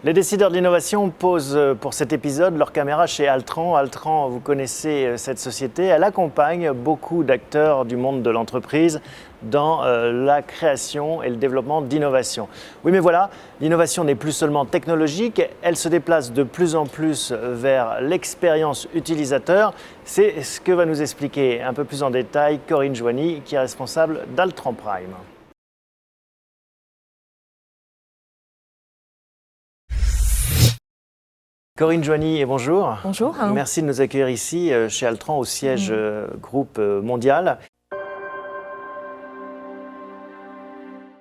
Les décideurs de l'innovation posent pour cet épisode leur caméra chez Altran. Altran, vous connaissez cette société, elle accompagne beaucoup d'acteurs du monde de l'entreprise dans la création et le développement d'innovation. Oui, mais voilà, l'innovation n'est plus seulement technologique, elle se déplace de plus en plus vers l'expérience utilisateur. C'est ce que va nous expliquer un peu plus en détail Corinne Joigny, qui est responsable d'Altran Prime. Corinne Joigny, bonjour. Bonjour. Merci de nous accueillir ici chez Altran au siège groupe mondial.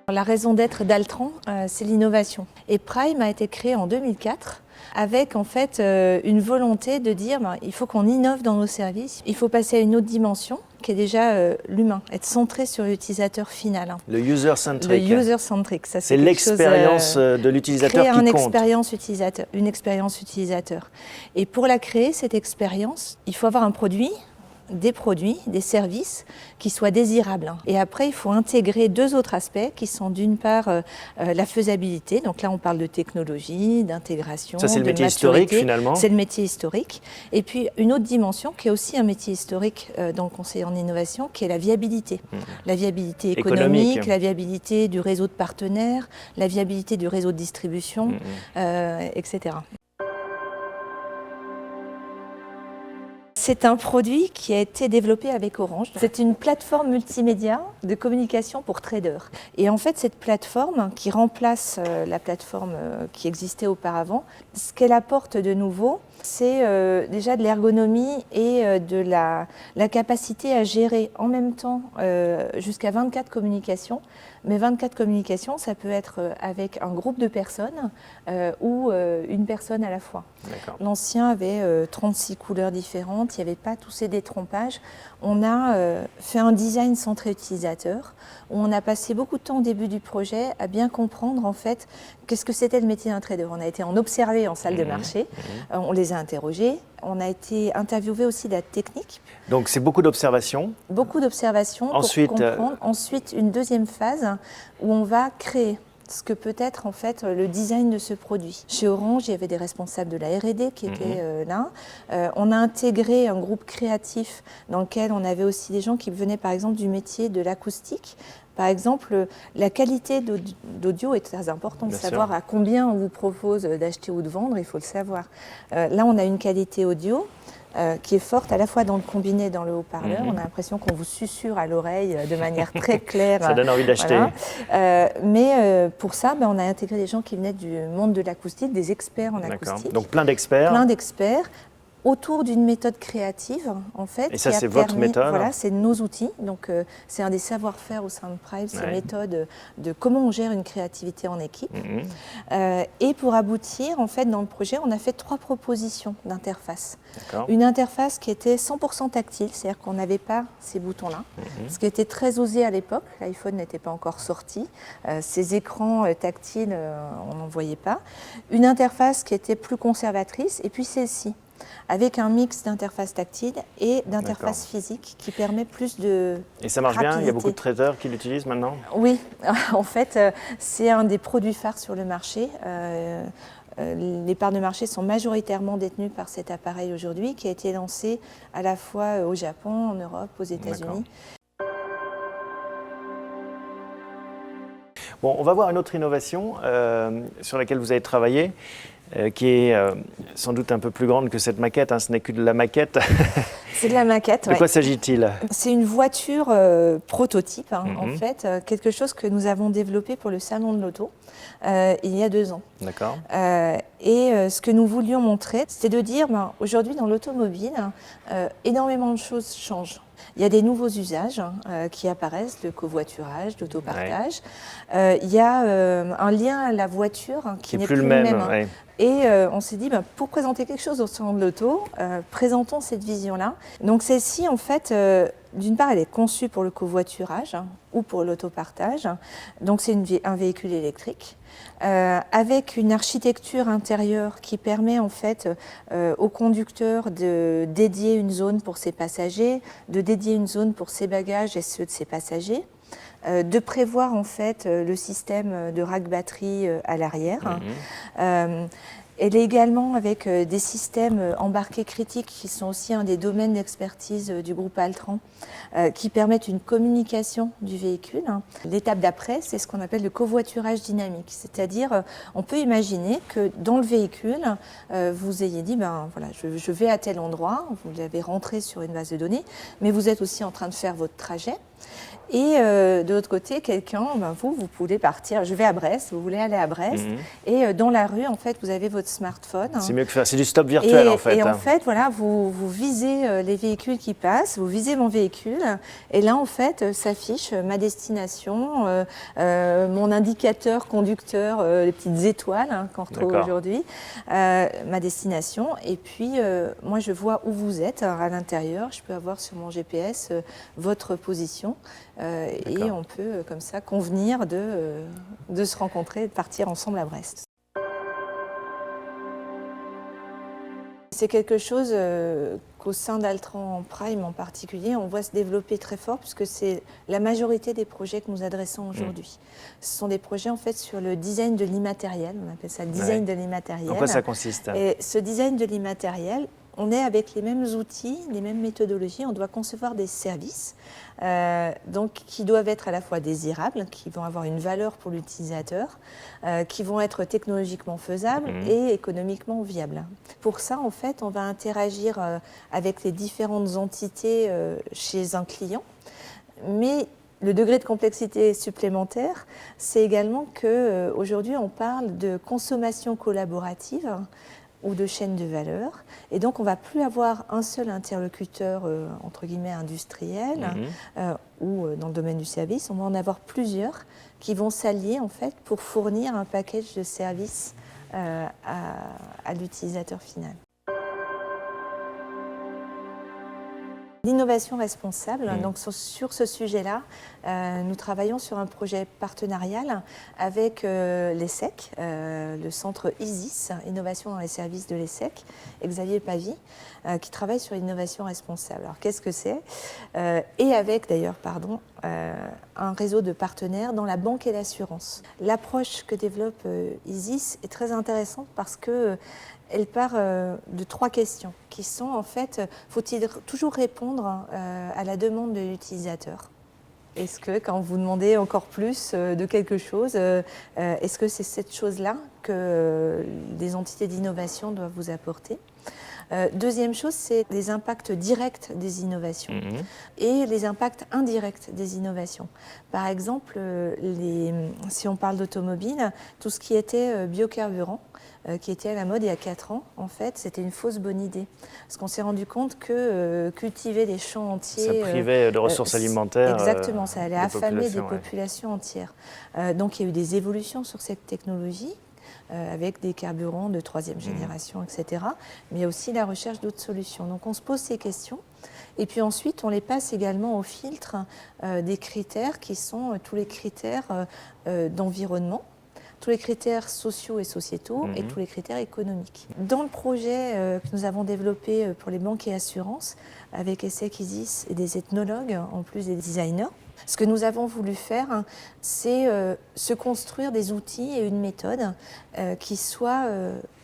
La raison d'être d'Altran, c'est l'innovation. Et Prime a été créé en 2004 avec en fait une volonté de dire il faut qu'on innove dans nos services, il faut passer à une autre dimension qui est déjà l'humain, être centré sur l'utilisateur final. Le user-centric. Le user-centric, ça c'est l'expérience de l'utilisateur qui compte. Une expérience utilisateur. Et pour la créer, cette expérience, il faut avoir un produit, des services qui soient désirables. Et après, il faut intégrer deux autres aspects qui sont d'une part la faisabilité. Donc là, on parle de technologie, d'intégration, de maturité. Ça, c'est le métier historique finalement. C'est le métier historique. Et puis, une autre dimension qui est aussi un métier historique dans le conseil en innovation, qui est la viabilité. La viabilité économique, la viabilité du réseau de partenaires, la viabilité du réseau de distribution, etc. C'est un produit qui a été développé avec Orange. C'est une plateforme multimédia de communication pour traders. Et en fait, cette plateforme qui remplace la plateforme qui existait auparavant, ce qu'elle apporte de nouveau, c'est déjà de l'ergonomie et de la capacité à gérer en même temps jusqu'à 24 communications. Mais 24 communications, ça peut être avec un groupe de personnes ou une personne à la fois. L'ancien avait 36 couleurs différentes, il n'y avait pas tous ces détrompages. On a fait un design centré utilisateur, où on a passé beaucoup de temps au début du projet à bien comprendre en fait qu'est-ce que c'était le métier d'un trader. On a été en observé en salle de marché, on les a interrogés, on a été interviewé aussi de la technique. Donc c'est beaucoup d'observations. Beaucoup d'observations pour comprendre. Ensuite, une deuxième phase où on va créer ce que peut être en fait le design de ce produit. Chez Orange, il y avait des responsables de la R&D qui étaient là. On a intégré un groupe créatif dans lequel on avait aussi des gens qui venaient par exemple du métier de l'acoustique. Par exemple, la qualité d'audio est très importante. Bien savoir sûr. À combien on vous propose d'acheter ou de vendre, il faut le savoir. Là, on a une qualité audio qui est forte à la fois dans le combiné et dans le haut-parleur. On a l'impression qu'on vous susurre à l'oreille de manière très claire. Ça donne envie d'acheter. Voilà. Mais pour ça, on a intégré des gens qui venaient du monde de l'acoustique, des experts en acoustique. Donc plein d'experts. Plein d'experts. Autour d'une méthode créative, en fait. Et ça, c'est votre méthode? Voilà, c'est nos outils. Donc, c'est un des savoir-faire au sein de Prime, ces méthodes de comment on gère une créativité en équipe. Et pour aboutir, en fait, dans le projet, on a fait 3 propositions d'interface. Une interface qui était 100% tactile, c'est-à-dire qu'on n'avait pas ces boutons-là, ce qui était très osé à l'époque. L'iPhone n'était pas encore sorti. Ces écrans tactiles, on n'en voyait pas. Une interface qui était plus conservatrice, et puis celle-ci, avec un mix d'interface tactile et d'interface physique qui permet plus de Et ça marche rapidité. bien? Il y a beaucoup de traders qui l'utilisent maintenant? Oui, en fait, c'est un des produits phares sur le marché. Les parts de marché sont majoritairement détenues par cet appareil aujourd'hui qui a été lancé à la fois au Japon, en Europe, aux États-Unis. Bon, on va voir une autre innovation sur laquelle vous avez travaillé. Qui est sans doute un peu plus grande que cette maquette, ce n'est que de la maquette. C'est de la maquette, De quoi s'agit-il? C'est une voiture prototype, en fait, quelque chose que nous avons développé pour le Salon de l'Auto il y a 2 ans. D'accord. Et ce que nous voulions montrer, c'était de dire, aujourd'hui dans l'automobile, énormément de choses changent. Il y a des nouveaux usages qui apparaissent, le covoiturage, l'autopartage. Il y a un lien à la voiture qui n'est plus le même. Et on s'est dit, pour présenter quelque chose au salon de l'auto, présentons cette vision-là. Donc celle-ci, en fait, d'une part, elle est conçue pour le covoiturage ou pour l'autopartage. Donc c'est un véhicule électrique. Avec une architecture intérieure qui permet en fait au conducteur de dédier une zone pour ses passagers, de dédier une zone pour ses bagages et ceux de ses passagers. de prévoir en fait le système de rack batterie à l'arrière. Elle est également avec des systèmes embarqués critiques qui sont aussi un des domaines d'expertise du groupe Altran qui permettent une communication du véhicule. L'étape d'après, c'est ce qu'on appelle le covoiturage dynamique, c'est-à-dire on peut imaginer que dans le véhicule, vous ayez dit ben, voilà, je vais à tel endroit, vous l'avez rentré sur une base de données, mais vous êtes aussi en train de faire votre trajet. Et de l'autre côté, quelqu'un, ben vous pouvez partir, je vais à Brest, vous voulez aller à Brest, et dans la rue, en fait, vous avez votre smartphone. C'est mieux que faire, c'est du stop virtuel en fait. Et en fait, voilà, vous visez les véhicules qui passent, vous visez mon véhicule, et là, en fait, s'affiche ma destination, mon indicateur conducteur, les petites étoiles qu'on retrouve aujourd'hui, ma destination, et puis moi, je vois où vous êtes à l'intérieur, je peux avoir sur mon GPS votre position. Et on peut comme ça convenir de se rencontrer et de partir ensemble à Brest. C'est quelque chose qu'au sein d'Altran Prime en particulier, on voit se développer très fort puisque c'est la majorité des projets que nous adressons aujourd'hui. Ce sont des projets en fait sur le design de l'immatériel, on appelle ça design de l'immatériel. En quoi ça consiste? Et ce design de l'immatériel, on est avec les mêmes outils, les mêmes méthodologies, on doit concevoir des services donc, qui doivent être à la fois désirables, qui vont avoir une valeur pour l'utilisateur, qui vont être technologiquement faisables et économiquement viables. Pour ça, en fait, on va interagir avec les différentes entités chez un client, mais le degré de complexité supplémentaire, c'est également qu'aujourd'hui, on parle de consommation collaborative ou de chaîne de valeur. Et donc, on ne va plus avoir un seul interlocuteur, entre guillemets, industriel ou dans le domaine du service. On va en avoir plusieurs qui vont s'allier, en fait, pour fournir un package de services à l'utilisateur final. L'innovation responsable, donc sur ce sujet-là, nous travaillons sur un projet partenarial avec l'ESSEC, le centre ISIS, Innovation dans les services de l'ESSEC, Xavier Pavie, qui travaille sur l'innovation responsable. Alors qu'est-ce que c'est? Et avec d'ailleurs, un réseau de partenaires dans la banque et l'assurance. L'approche que développe ISIS est très intéressante parce que elle part de 3 questions qui sont en fait, faut-il toujours répondre à la demande de l'utilisateur? Est-ce que quand vous demandez encore plus de quelque chose, est-ce que c'est cette chose-là que des entités d'innovation doivent vous apporter? Deuxième chose, c'est les impacts directs des innovations et les impacts indirects des innovations. Par exemple, si on parle d'automobile, tout ce qui était biocarburant, qui était à la mode il y a 4 ans, en fait, c'était une fausse bonne idée. Parce qu'on s'est rendu compte que cultiver des champs entiers... Ça privait de ressources alimentaires. Exactement, ça allait affamer des populations entières. Donc il y a eu des évolutions sur cette technologie, avec des carburants de 3e génération, etc. Mais il y a aussi la recherche d'autres solutions. Donc on se pose ces questions. Et puis ensuite, on les passe également au filtre des critères qui sont tous les critères d'environnement, tous les critères sociaux et sociétaux et tous les critères économiques. Dans le projet que nous avons développé pour les banques et assurances, avec ESSEC, ISIS et des ethnologues, en plus des designers, ce que nous avons voulu faire, c'est se construire des outils et une méthode qui soient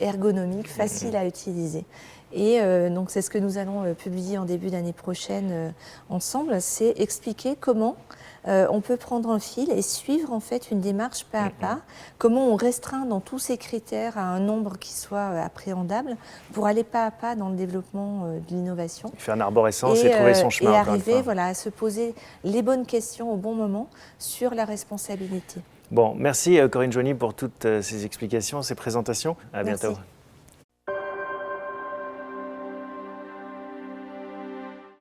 ergonomiques, faciles à utiliser. Et donc c'est ce que nous allons publier en début d'année prochaine ensemble, c'est expliquer comment on peut prendre un fil et suivre en fait une démarche pas à pas, comment on restreint dans tous ces critères à un nombre qui soit appréhendable pour aller pas à pas dans le développement de l'innovation. Faire une arborescence et trouver son chemin. Et arriver à se poser les bonnes questions au bon moment sur la responsabilité. Bon, merci Corinne Joigny pour toutes ces explications, ces présentations. À bientôt. Merci.